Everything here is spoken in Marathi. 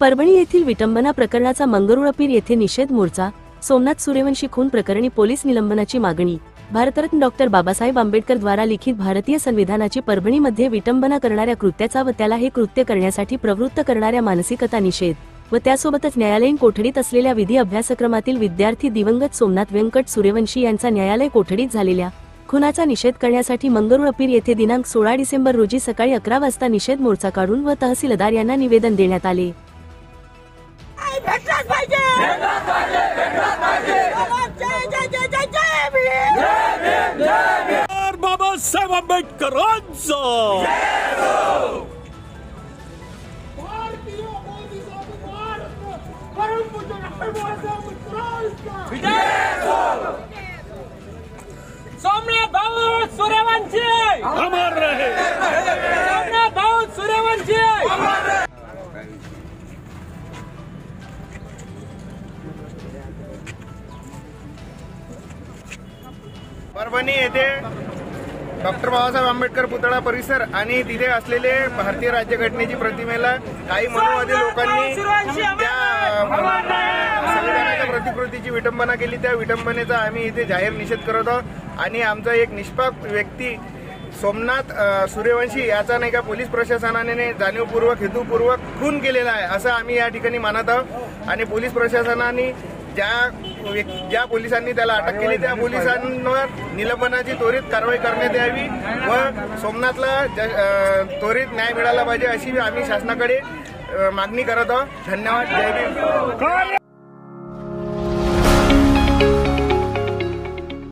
परभणी येथील विटंबना प्रकरणाचा मंगरुळपीर येथे निषेध मोर्चा। सोमनाथ सूर्यवंशी खून प्रकरणी पोलीस निलंबनाची मागणी। भारतरत्न डॉक्टर बाबासाहेब आंबेडकर द्वारा लिखित भारतीय संविधानाची परभणीमध्ये विटंबना करणाऱ्या कृत्याचा व त्याला हे कृत्य करण्यासाठी प्रवृत्त करणाऱ्या मानसिकता निषेध व त्यासोबतच न्यायालयीन कोठडीत असलेल्या विधी अभ्यासक्रमातील विद्यार्थी दिवंगत सोमनाथ व्यंकट सूर्यवंशी यांचा न्यायालय कोठडीत झालेल्या खुनाचा निषेध करण्यासाठी मंगरुळपीर येथे दिनांक 16 डिसेंबर रोजी सकाळी 11 वाजता निषेध मोर्चा काढून व तहसीलदार यांना निवेदन देण्यात आले। बाबासाहेब आंबेडकरांचा सोमनाथ भाऊ सूर्यवंशी अमर रहे। सोमनाथ भाऊ सूर्यवंशी परभणी येथे डॉक्टर बाबासाहेब आंबेडकर पुतळा परिसर आणि तिथे असलेले भारतीय राज्यघटनेची प्रतिमेला काही मनोवादी लोकांनी त्या संविधानाच्या प्रतिकृतीची विटंबना केली। त्या विटंबनेचा आम्ही इथे जाहीर निषेध करत आहोत आणि आमचा एक निष्पाप व्यक्ती सोमनाथ सूर्यवंशी याचा नाही का पोलीस प्रशासनाने जाणीवपूर्वक हेतुपूर्वक खून केलेला आहे असं आम्ही या ठिकाणी मानत आहोत। आणि पोलीस प्रशासनाने ज्या पोलिसांनी त्याला अटक केली त्या पोलिसांवर निलंबनाची त्वरित कारवाई करण्यात यावी व सोमनाथला त्वरित न्याय मिळाला पाहिजे अशी आम्ही शासनाकडे मागणी करत आहोत। धन्यवाद। जय भीम।